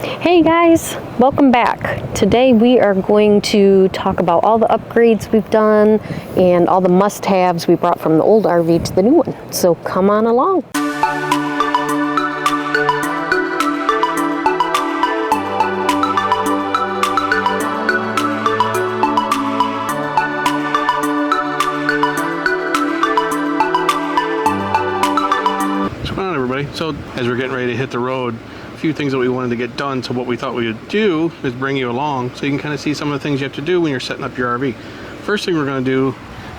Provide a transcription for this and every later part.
Hey guys, welcome back. Today we are going to talk about all the upgrades we've done and all the must-haves we brought from the old RV to the new one. So come on along. What's going on, everybody? So as we're getting ready to hit the road, a few things that we wanted to get done. So what we thought we would do is bring you along so you can kind of see some of the things you have to do when you're setting up your RV. First thing we're going to do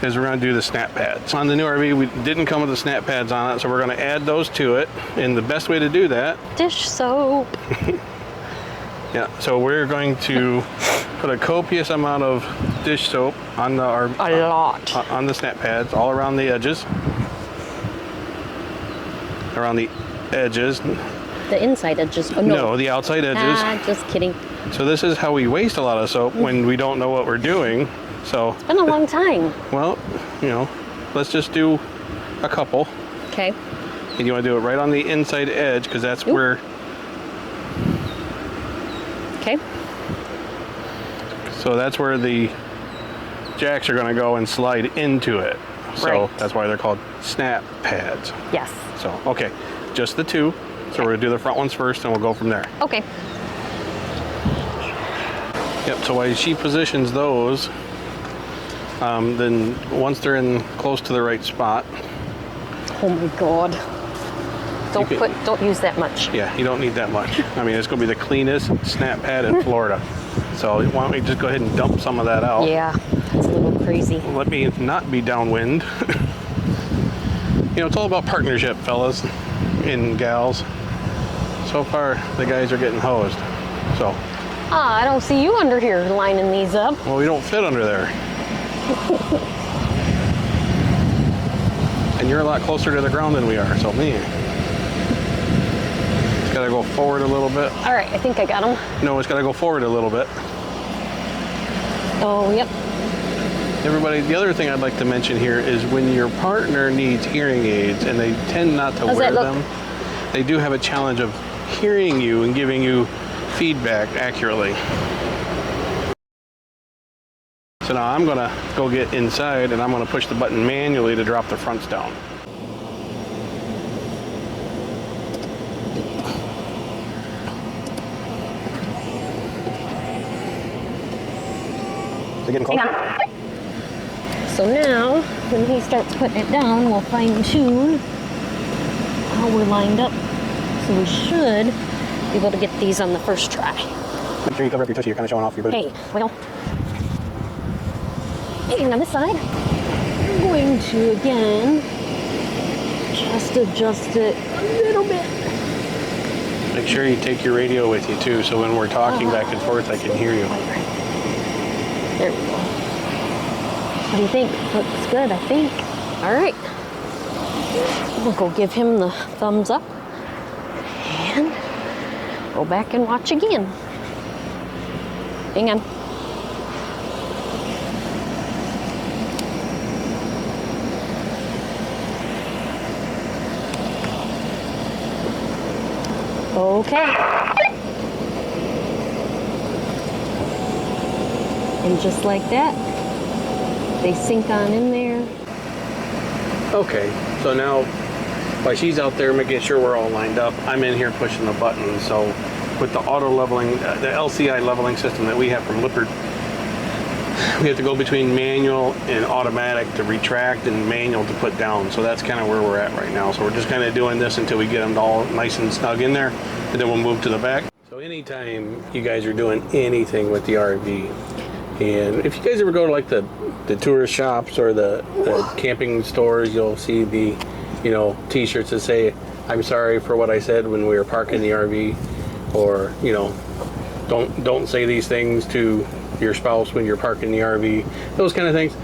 is we're going to do the snap pads. On the new RV, we didn't come with the snap pads on it, so we're going to add those to it. And the best way to do that, Dish soap. yeah, so we're going to put a copious amount of dish soap on the RV, A lot. on the snap pads, all around the edges. Around the edges. The inside edges. Oh, No, the outside edges. Ah, just kidding. So this is how we waste a lot of soap when we don't know what we're doing. So It's been a long time. well, you know, let's just do a couple. Okay. And you want to do it right on the inside edge because that's where. Okay. So that's where the jacks are going to go and slide into it. So Right. that's why they're called snap pads. Yes. So okay, just the two. So we're going to do the front ones first and we'll go from there. Okay. Yep, so while she positions those, then once they're in close to the right spot. Oh my God. Don't use that much. Yeah, you don't need that much. I mean, it's going to be the cleanest snap pad in Florida. So why don't we just go ahead and dump some of that out? Yeah, that's a little crazy. Let me not be downwind. You know, it's all about partnership, fellas and gals. So far, the guys are getting hosed. So. Ah, I don't see you under here lining these up. Well, we don't fit under there. And you're a lot closer to the ground than we are, so man. It's gotta go forward a little bit. All right, I think I got them. No, it's gotta go forward a little bit. Oh, yep. Everybody, the other thing I'd like to mention here is when your partner needs hearing aids and they tend not to wear them, they do have a challenge of hearing you and giving you feedback accurately. So now I'm gonna go get inside and I'm gonna push the button manually to drop the fronts down. Is it getting close? Hang on. So now, when he starts putting it down, we'll fine tune how we're lined up. So we should be able to get these on the first try. Make sure you cover up your tushy, you're kind of showing off your booty. Hey, well, and on this side, I'm going to again just adjust it a little bit. Make sure you take your radio with you too, so when we're talking back and forth, I can hear you. There we go. What do you think? Looks good, I think. All right. We'll go give him the thumbs up and go back and watch again. Hang on. Okay. And just like that, they sink on in there. Okay, so now while she's out there making sure we're all lined up, I'm in here pushing the button. So with the auto leveling, the LCI leveling system that we have from Lippert, we have to go between manual and automatic to retract and manual to put down. So that's kind of where we're at right now. So we're just kind of doing this until we get them all nice and snug in there, and then we'll move to the back. So anytime you guys are doing anything with the RV, and if you guys ever go to like the tourist shops or the camping stores, you'll see the, you know, t-shirts that say, "I'm sorry for what I said when we were parking the RV," or, you know, don't say these things to your spouse when you're parking the RV. Those kind of things.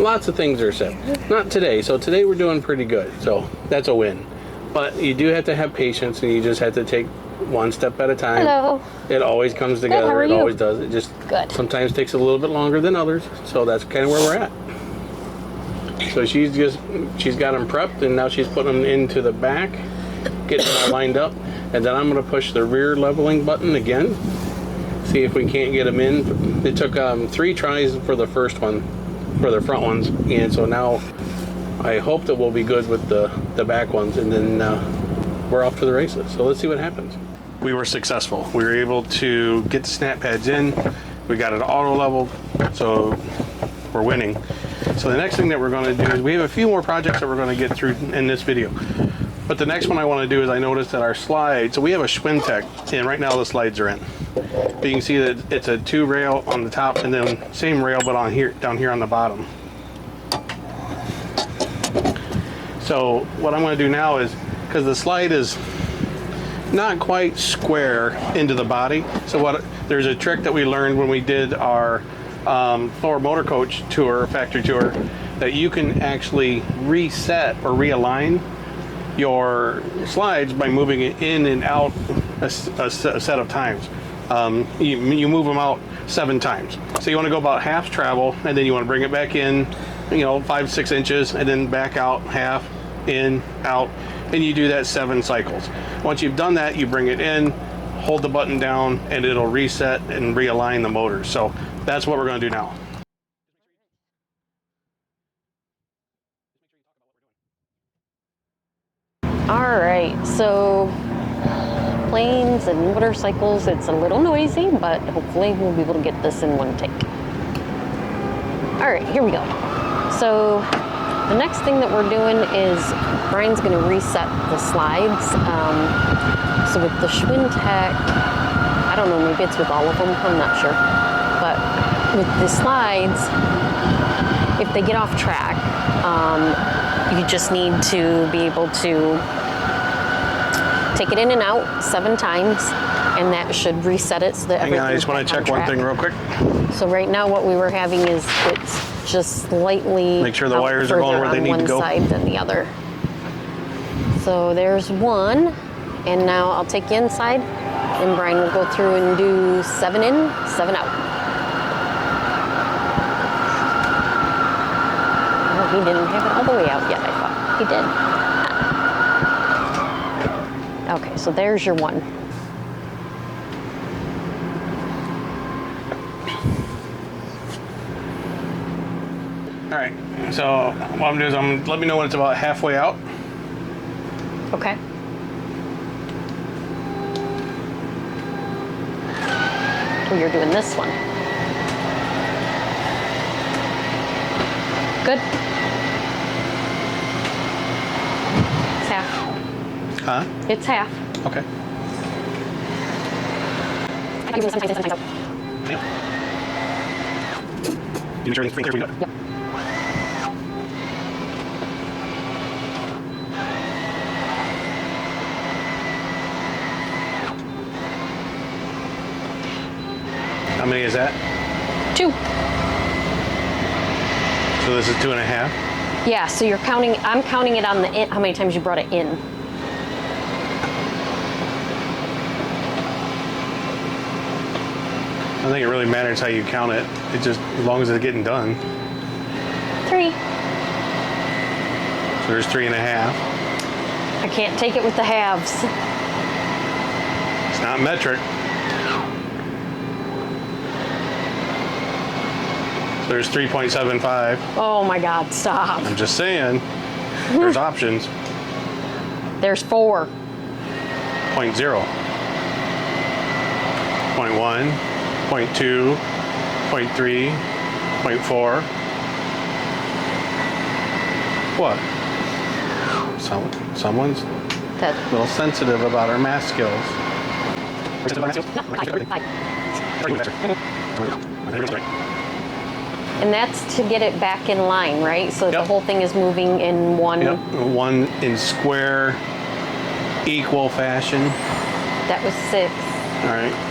Lots of things are said. Not today. So today we're doing pretty good. So that's a win. But you do have to have patience, and you just have to take one step at a time. Hello. It always comes together. Good, how are you? It always does. It just sometimes takes a little bit longer than others. So that's kind of where we're at. So she's got them prepped, and now she's putting them into the back, getting them all lined up. And then I'm going to push the rear leveling button again. See if we can't get them in. It took 3 tries for the first one, for the front ones. And so now I hope that we'll be good with the back ones. And then we're off to the races. So let's see what happens. We were successful. We were able to get the snap pads in. We got it auto leveled. So we're winning. So the next thing that we're going to do is we have a few more projects that we're going to get through in this video. But the next one I want to do is I noticed that our slide, so we have a Schwintek, and right now the slides are in. But you can see that it's a 2 rail on the top and then same rail but on here, down here on the bottom. So what I'm going to do now is, because the slide is not quite square into the body, so there's a trick that we learned when we did our Thor motor coach tour, factory tour, that you can actually reset or realign your slides by moving it in and out a set of times. You move them out 7 times. So you want to go about half travel, and then you want to bring it back in, 5-6 inches, and then back out half, in, out, and you do that 7 cycles. Once you've done that, you bring it in, hold the button down, and it'll reset and realign the motors. So that's what we're going to do now. All right, so planes and motorcycles, it's a little noisy, but hopefully we'll be able to get this in one take. All right, here we go. So the next thing that we're doing is Brian's going to reset the slides. So with the Schwintek, I don't know, maybe it's with all of them, I'm not sure. But with the slides, if they get off track, you just need to be able to take it in and out 7 times, and that should reset it so that everything's I just want to check one thing real quick. So right now what we were having is it's just slightly make sure the wires are going where they need to go. On one side than the other. So there's one, and now I'll take you inside, and Brian will go through and do 7 in, 7 out. Oh, he didn't have it all the way out yet, I thought. He did. Okay, so there's your one. All right, so what I'm doing is let me know when it's about halfway out. Okay. Oh, you're doing this one. Good. It's half. Huh? It's half. Okay. Yeah. You make sure everything's clear. Yep. How many is that? 2. So this is 2.5? Yeah, so you're counting, I'm counting it on the in, how many times you brought it in. I don't think it really matters how you count it. It just, as long as it's getting done. 3. So there's 3.5. I can't take it with the halves. It's not metric. So there's 3.75. Oh my God, stop. I'm just saying, there's options. There's 4. 0.0. 0.1. 0.2, 0.3, 0.4. What? Someone's a little sensitive about our math skills. And that's to get it back in line, right? So the whole thing is moving in one. Yep, one in square, equal fashion. That was 6. All right.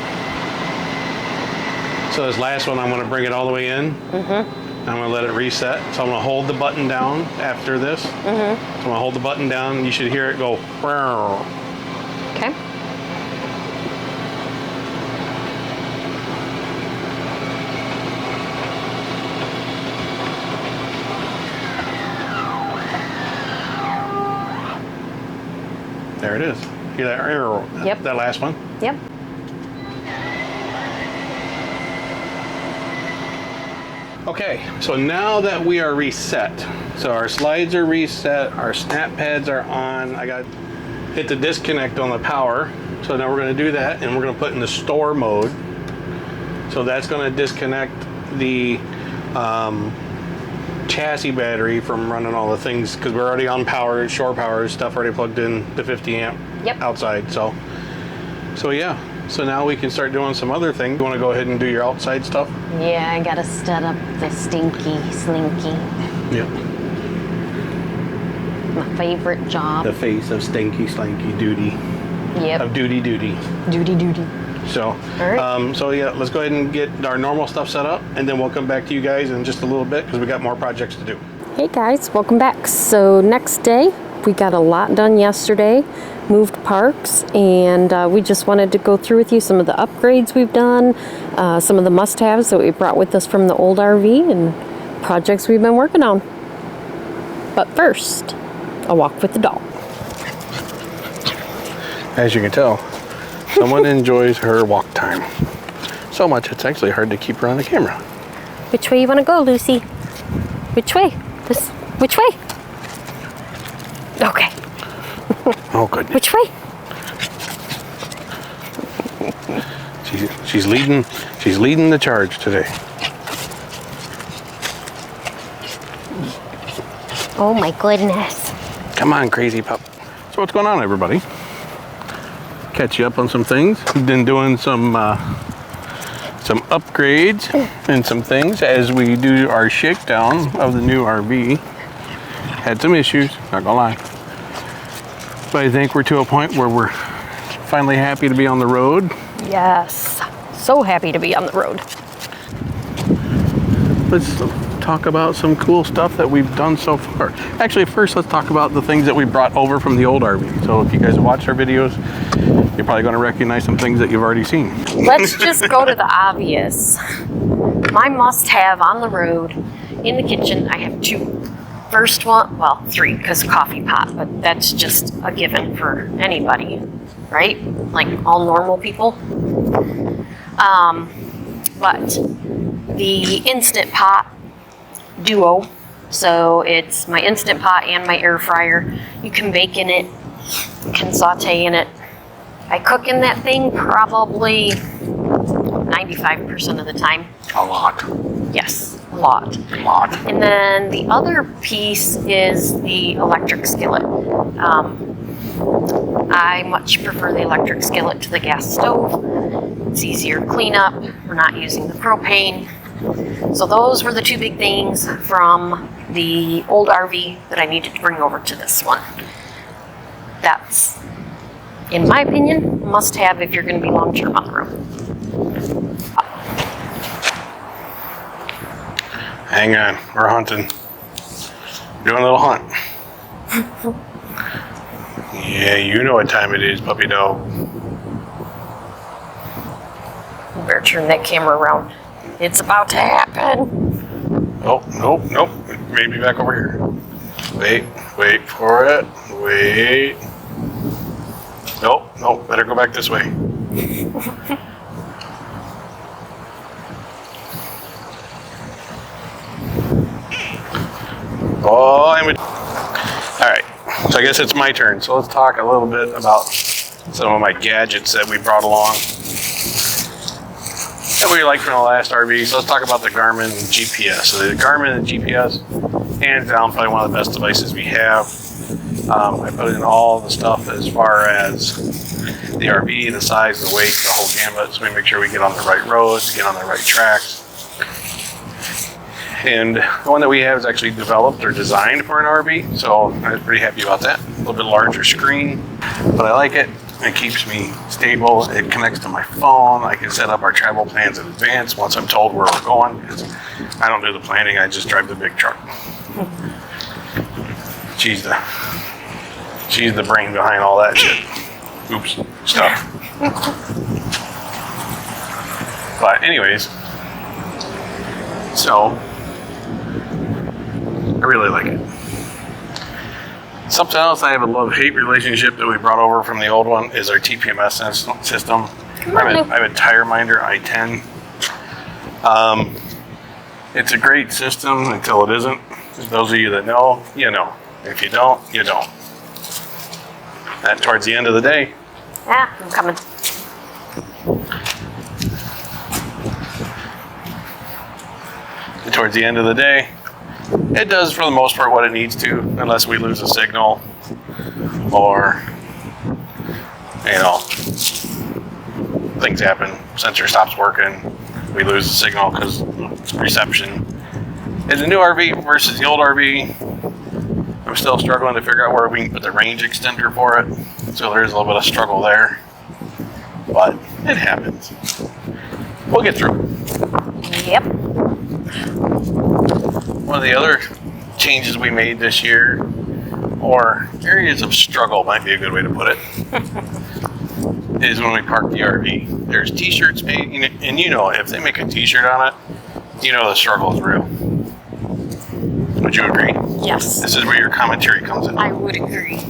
So this last one, I'm going to bring it all the way in. I'm going to let it reset. So I'm going to hold the button down after this. So I'm going to hold the button down. You should hear it go. Okay. There it is. Hear that arrow? Yep. That last one? Yep. Okay, so now that we are reset, so our slides are reset, our snap pads are on, I got hit the disconnect on the power, so now we're going to do that and we're going to put in the store mode. So that's going to disconnect the chassis battery from running all the things, because we're already on power, shore power stuff already plugged in the 50 amp outside. So yeah, so now we can start doing some other things. You want to go ahead and do your outside stuff? Yeah, I gotta stud up the stinky slinky. Yep. My favorite job. The face of stinky slinky duty. Yep. Of duty. Duty. So, all right. So yeah, let's go ahead and get our normal stuff set up, and then we'll come back to you guys in just a little bit because we got more projects to do. Hey guys, welcome back. So next day, we got a lot done yesterday, moved parks, and we just wanted to go through with you some of the upgrades we've done, some of the must-haves that we brought with us from the old RV, and projects we've been working on. But first, a walk with the dog. As you can tell, someone enjoys her walk time so much it's actually hard to keep her on the camera. Which way you want to go, Lucy? Which way? Which way? Okay. Oh goodness. Which way? She's leading the charge today. Oh my goodness. Come on, crazy pup. So what's going on, everybody? Catch you up on some things. We've been doing some upgrades and some things as we do our shakedown of the new RV. Had some issues, not gonna lie. But I think we're to a point where we're finally happy to be on the road. Yes. So happy to be on the road. Let's talk about some cool stuff that we've done so far. Actually, first let's talk about the things that we brought over from the old RV. So if you guys have watched our videos, you're probably going to recognize some things that you've already seen. Let's just go to the obvious. My must-have on the road, in the kitchen, I have two. First one, well, three, because coffee pot, but that's just a given for anybody, right? Like all normal people. But the InstantPot Duo, so it's my InstantPot and my air fryer. You can bake in it, you can saute in it. I cook in that thing probably 95% of the time. A lot. Yes, a lot. A lot. And then the other piece is the electric skillet. I much prefer the electric skillet to the gas stove. It's easier cleanup. We're not using the propane. So those were the two big things from the old RV that I needed to bring over to this one. That's, in my opinion, must have if you're going to be long-term on the road. Hang on, we're hunting. Doing a little hunt. Yeah, you know what time it is, puppy dog. You better turn that camera around. It's about to happen. Oh, nope. Maybe back over here. Wait for it. Wait. Nope, better go back this way. Oh, alright, so I guess it's my turn. So let's talk a little bit about some of my gadgets that we brought along that we liked from the last RV. So let's talk about the Garmin GPS. So the Garmin GPS, hands down, probably one of the best devices we have. I put in all the stuff as far as the RV, the size, the weight, the whole gambit, so we make sure we get on the right roads, get on the right tracks. And the one that we have is actually developed or designed for an RV, so I was pretty happy about that. A little bit larger screen, but I like it. It keeps me stable. It connects to my phone. I can set up our travel plans in advance once I'm told where we're going, because I don't do the planning, I just drive the big truck. She's the brain behind all that shit. Oops, stuff. But anyways, so I really like it. Something else I have a love-hate relationship that we brought over from the old one is our TPMS system. I have a TireMinder i10. It's a great system until it isn't. Those of you that know, you know. If you don't, you don't. And towards the end of the day. Yeah, I'm coming. Towards the end of the day, it does for the most part what it needs to, unless we lose a signal or, you know, things happen. Sensor stops working, we lose the signal because reception. In the new RV versus the old RV, I'm still struggling to figure out where we can put the range extender for it. So there's a little bit of struggle there, but it happens. We'll get through. Yep. One of the other changes we made this year, or areas of struggle might be a good way to put it, is when we park the RV. There's t-shirts made, and you know, if they make a t-shirt on it, you know the struggle is real. Would you agree? Yes. This is where your commentary comes in. I would agree.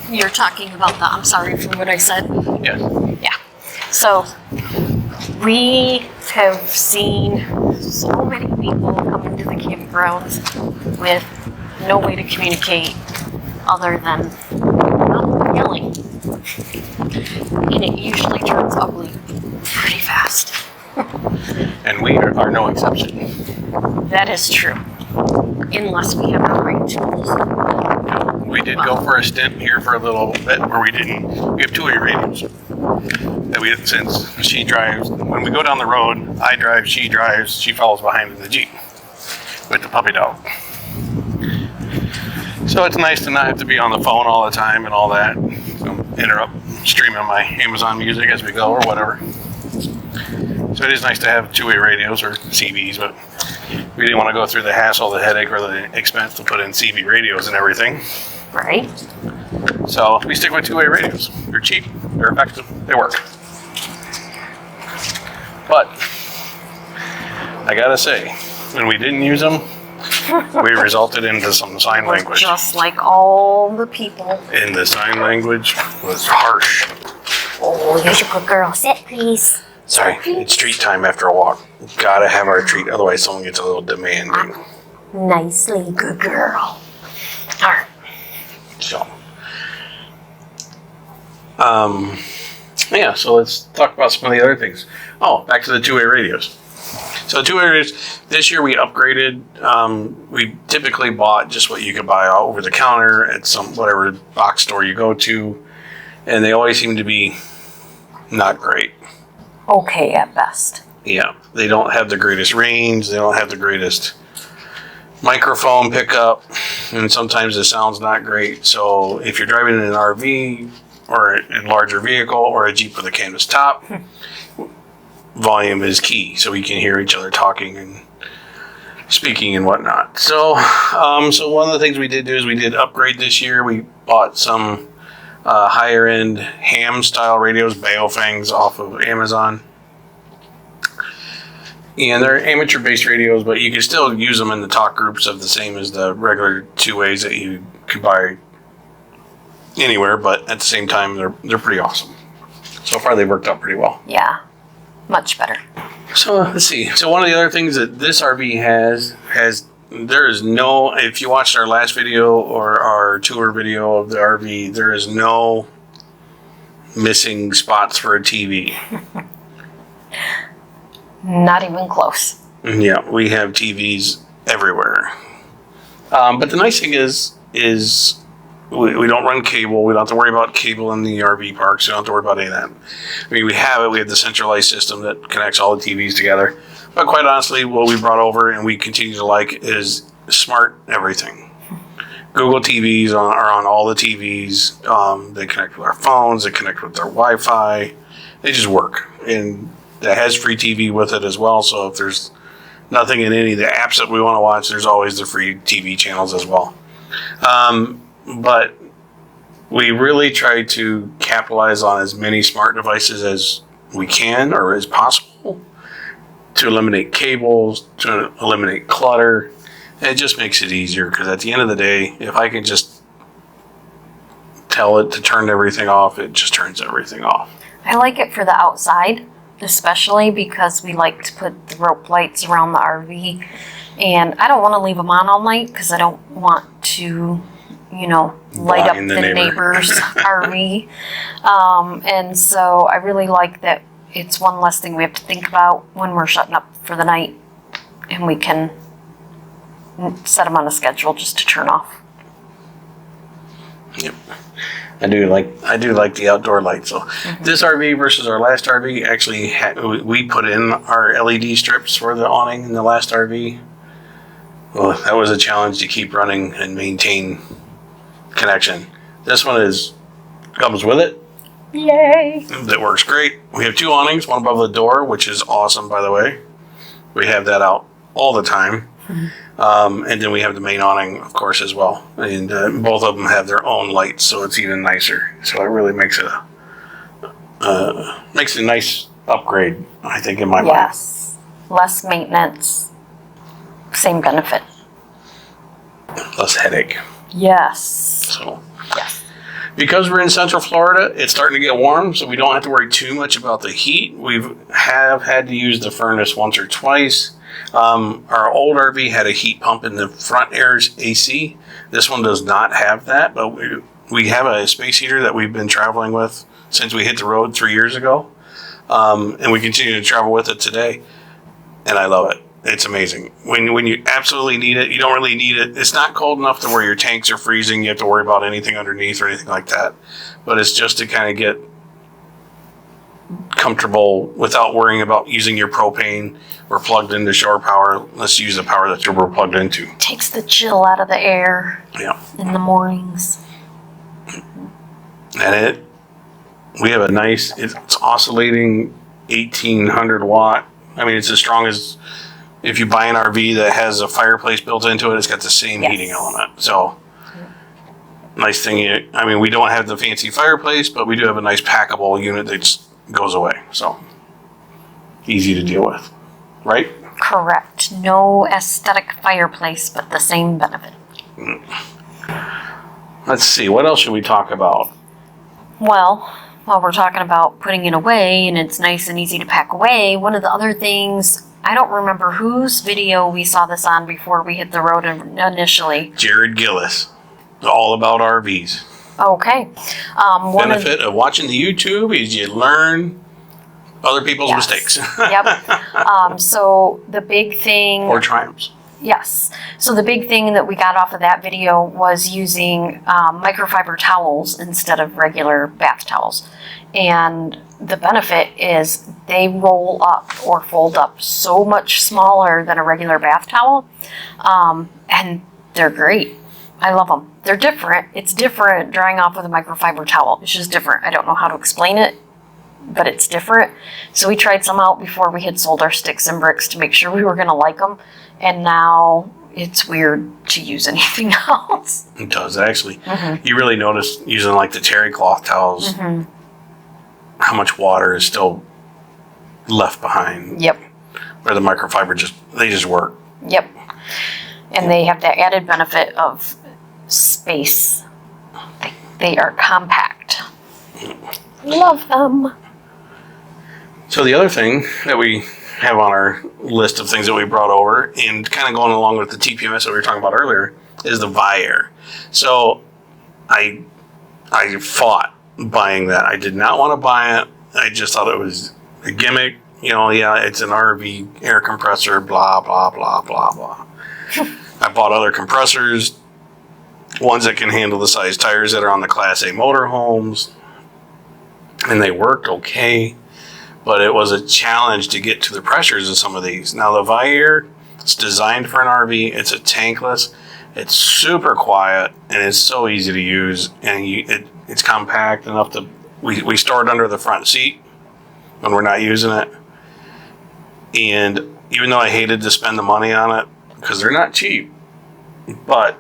You're talking about the, I'm sorry for what I said. Yes. Yeah. So, we have seen so many people come into the campgrounds with no way to communicate other than yelling. And it usually turns ugly pretty fast. And we are no exception. That is true. Unless we have our right tools. We did go for a stint here for a little bit where we have two-way radios. That we, since she drives, when we go down the road, I drive, she drives, she follows behind in the Jeep with the puppy dog. So it's nice to not have to be on the phone all the time and all that. So interrupt streaming my Amazon music as we go or whatever. So it is nice to have two-way radios or CVs, but we didn't want to go through the hassle, the headache, or the expense to put in CV radios and everything. Right. So we stick with two-way radios. They're cheap, they're effective, they work. But I gotta say, when we didn't use them, we resulted into some sign language. Just like all the people. And the sign language was harsh. Oh, here's your good girl. Sit, please. Sorry, it's treat time after a walk. Gotta have our treat, otherwise someone gets a little demanding. Nicely, good girl. All right. So, yeah, so let's talk about some of the other things. Oh, back to the two-way radios. So two-way radios, this year we upgraded. We typically bought just what you could buy over the counter at some whatever box store you go to, and they always seem to be not great. Okay at best. Yeah, they don't have the greatest range. They don't have the greatest microphone pickup, and sometimes the sound's not great. So if you're driving in an RV or a larger vehicle or a Jeep with a canvas top, volume is key, so we can hear each other talking and speaking and whatnot. So, so one of the things we did do is we did upgrade this year. We bought some higher end ham style radios, Baofengs, off of Amazon. And they're amateur based radios, but you can still use them in the talk groups of the same as the regular two ways that you can buy anywhere, but at the same time they're pretty awesome. So far they've worked out pretty well. Yeah, much better. So let's see. So one of the other things that this RV has there is no, if you watched our last video or our tour video of the RV, there is no missing spots for a TV. Not even close. Yeah, we have TVs everywhere. But the nice thing is we don't run cable. We don't have to worry about cable in the RV parks. We don't have to worry about any of that. I mean, we have it. We have the centralized system that connects all the TVs together. But quite honestly, what we brought over and we continue to like is smart everything. Google TVs are on all the TVs. They connect with our phones. They connect with their Wi-Fi. They just work. And that has free TV with it as well. So if there's nothing in any of the apps that we want to watch, there's always the free TV channels as well. But we really try to capitalize on as many smart devices as we can or as possible to eliminate cables, to eliminate clutter. It just makes it easier because at the end of the day, if I can just tell it to turn everything off, it just turns everything off. I like it for the outside, especially because we like to put the rope lights around the RV. And I don't want to leave them on all night because I don't want to, you know, light up the neighbor's RV. And so I really like that it's one less thing we have to think about when we're shutting up for the night. And we can set them on a schedule just to turn off. Yep. I do like the outdoor light. So this RV versus our last RV, actually we put in our LED strips for the awning in the last RV. Well, that was a challenge to keep running and maintain connection. This one comes with it. Yay! That works great. We have 2 awnings, one above the door, which is awesome, by the way. We have that out all the time. And then we have the main awning, of course, as well. And both of them have their own lights, so it's even nicer. So it really makes it a nice upgrade, I think, in my mind. Yes. Less maintenance. Same benefit. Less headache. Yes. So. Yes. Because we're in Central Florida, it's starting to get warm, so we don't have to worry too much about the heat. We have had to use the furnace once or twice. Our old RV had a heat pump in the front air's AC. This one does not have that, but we have a space heater that we've been traveling with since we hit the road 3 years ago. And we continue to travel with it today. And I love it. It's amazing. When you absolutely need it, you don't really need it. It's not cold enough to where your tanks are freezing. You have to worry about anything underneath or anything like that. But it's just to kind of get comfortable without worrying about using your propane or plugged into shore power. Let's use the power that we're plugged into. Takes the chill out of the air. Yeah. In the mornings. And we have it's oscillating 1800 watt. I mean, it's as strong as if you buy an RV that has a fireplace built into it. It's got the same heating element. So nice thing. We don't have the fancy fireplace, but we do have a nice packable unit that just goes away. So easy to deal with, right? Correct. No aesthetic fireplace, but the same benefit. Let's see. What else should we talk about? Well, while we're talking about putting it away and it's nice and easy to pack away, one of the other things, I don't remember whose video we saw this on before we hit the road initially. Jared Gillis. All about RVs. Okay. Benefit of watching the YouTube is you learn other people's mistakes. Yep. So the big thing... Or triumphs. Yes. So the big thing that we got off of that video was using microfiber towels instead of regular bath towels. And the benefit is they roll up or fold up so much smaller than a regular bath towel. And they're great. I love them. They're different. It's different drying off with a microfiber towel. It's just different. I don't know how to explain it, but it's different. So we tried some out before we had sold our sticks and bricks to make sure we were going to like them. And now it's weird to use anything else. It does, actually. You really notice using like the terry cloth towels, how much water is still left behind. Yep. Where the microfiber they just work. Yep. And they have the added benefit of space. They are compact. Love them. So the other thing that we have on our list of things that we brought over, and kind of going along with the TPMS that we were talking about earlier, is the VIAIR. So I fought buying that. I did not want to buy it. I just thought it was a gimmick. It's an RV air compressor, blah, blah, blah, blah, blah. I bought other compressors, ones that can handle the size tires that are on the Class A motorhomes, and they worked okay, but it was a challenge to get to the pressures of some of these. Now the VIAIR, it's designed for an RV. It's a tankless. It's super quiet, and it's so easy to use, and it's compact enough to we store it under the front seat when we're not using it. And even though I hated to spend the money on it, because they're not cheap, but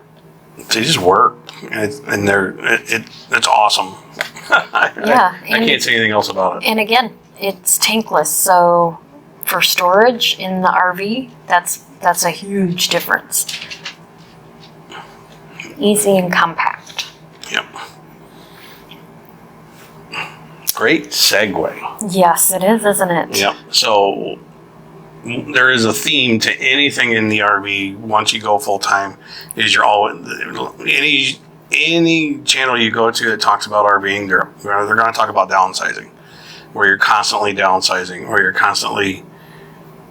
they just work, and it's awesome. I can't say anything else about it. And again, it's tankless, so for storage in the RV, that's a huge difference. Easy and compact. Yep. Great segue. Yes, it is, isn't it? Yep. So there is a theme to anything in the RV once you go full time. Is you're all any channel you go to that talks about RVing, they're going to talk about downsizing, where you're constantly downsizing, or you're constantly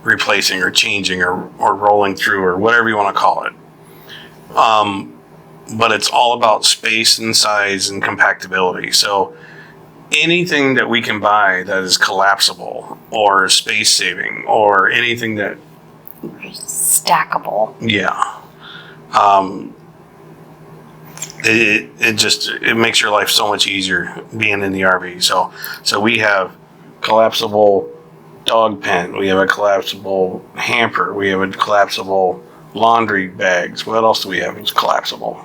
replacing or changing or rolling through or whatever you want to call it. But it's all about space and size and compactability. So anything that we can buy that is collapsible or space saving or anything that Stackable. yeah, it makes your life so much easier being in the RV. So we have collapsible dog pen, we have a collapsible hamper, we have a collapsible laundry bags. What else do we have? It's collapsible.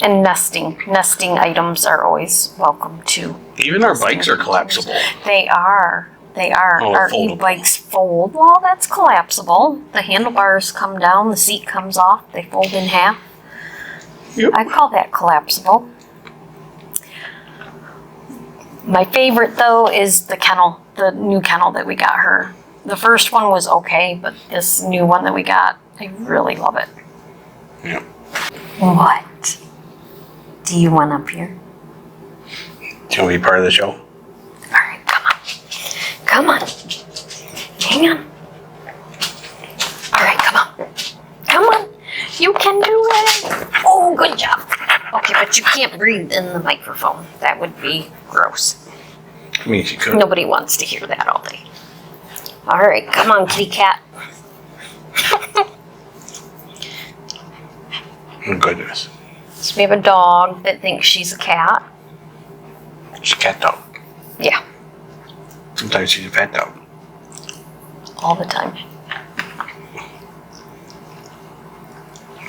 And nesting items are always welcome too. Even our bikes are collapsible. They are. Oh, Our foldable. e-bikes fold. Well, that's collapsible. The handlebars come down, the seat comes off, they fold in half. Yep. I call that collapsible. My favorite though is the kennel, the new kennel that we got her. The first one was okay, but this new one that we got, I really love it. Yeah. What? Do you want up here? Do you want to be part of the show? Alright, come on. Come on. Hang on. Alright, come on. Come on. You can do it. Oh, good job. Okay, but you can't breathe in the microphone. That would be gross. I mean, you could. Nobody wants to hear that all day. Alright, come on, kitty cat. Oh, goodness. So we have a dog that thinks she's a cat. She's a cat dog. Yeah, Sometimes she's a fat dog. all the time.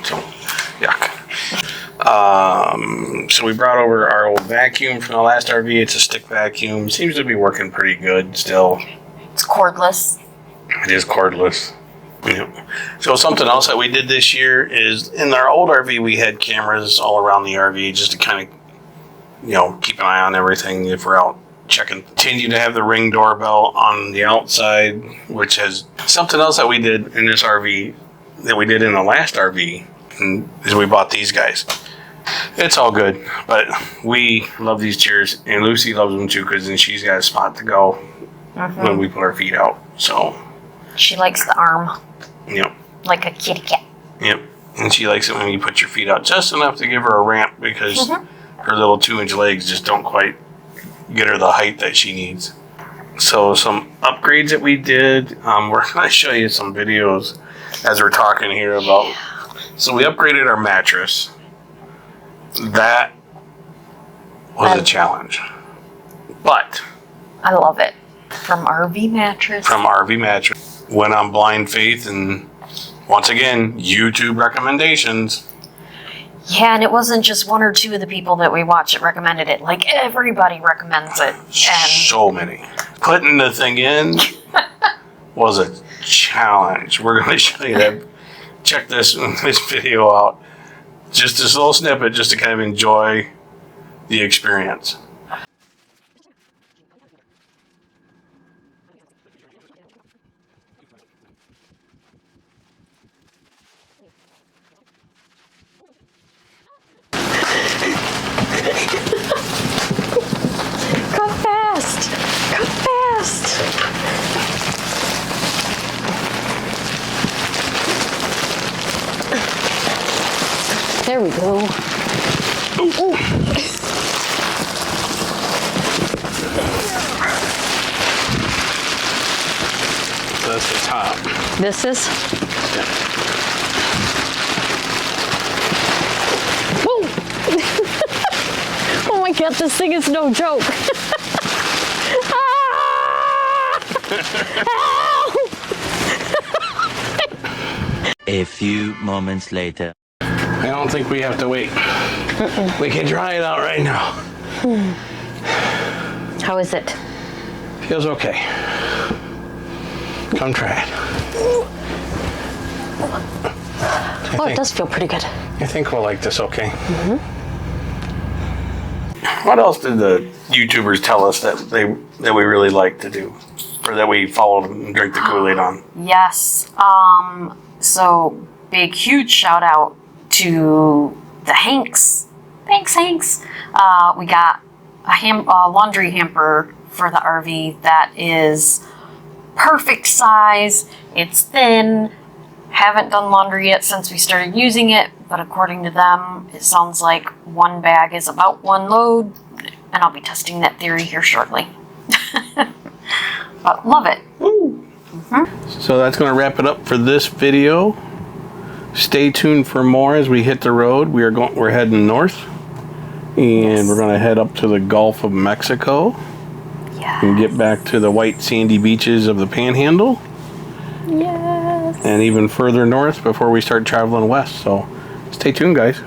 So, yuck. So we brought over our old vacuum from the last RV. It's a stick vacuum. Seems to be working pretty good still. It's cordless. It is cordless. Yep. So something else that we did this year is in our old RV we had cameras all around the RV just to kind of, keep an eye on everything if we're out checking. Continue to have the Ring doorbell on the outside, which has something else that we did in this RV that we did in the last RV is we bought these guys. It's all good, but we love these chairs and Lucy loves them too because then she's got a spot to go when we put our feet out. So She likes the arm. Yep. Like a kitty cat. Yep. And she likes it when you put your feet out just enough to give her a ramp because her little 2-inch legs just don't quite get her the height that she needs. So some upgrades that we did, we're going to show you some videos as we're talking here about. So we upgraded our mattress. That was a challenge. But I love it. From RV Mattress. Went on blind faith and once again, YouTube recommendations. Yeah, and it wasn't just one or two of the people that we watched that recommended it. Like, everybody recommends it. And So many. Putting the thing in was a challenge. We're going to show you that. Check this video out. Just this little snippet just to kind of enjoy the experience. Come fast! Come fast! There we go. Ooh. So that's the top. This is? Yeah. Whoa! Oh my god, this thing is no joke. A few moments later. I don't think we have to wait. We can try it out right now. How is it? Feels okay. Come try it. It does feel pretty good. I think we'll like this okay. What else did the YouTubers tell us that we really like to do, or that we follow and drink the Kool-Aid on? Yes. So big, huge shout out to the Hanks. Thanks, Hanks. We got a laundry hamper for the RV that is perfect size. It's thin. Haven't done laundry yet since we started using it, but according to them, it sounds like one bag is about one load, and I'll be testing that theory here shortly. But love it. So that's going to wrap it up for this video. Stay tuned for more as we hit the road. We're heading north, and we're going to head up to the Gulf of Mexico and get back to the white sandy beaches of the Panhandle. Yes. And even further north before we start traveling west. So stay tuned, guys.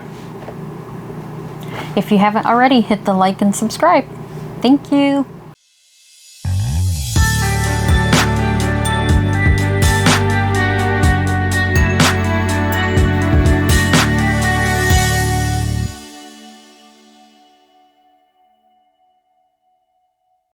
If you haven't already, hit the like and subscribe. Thank you.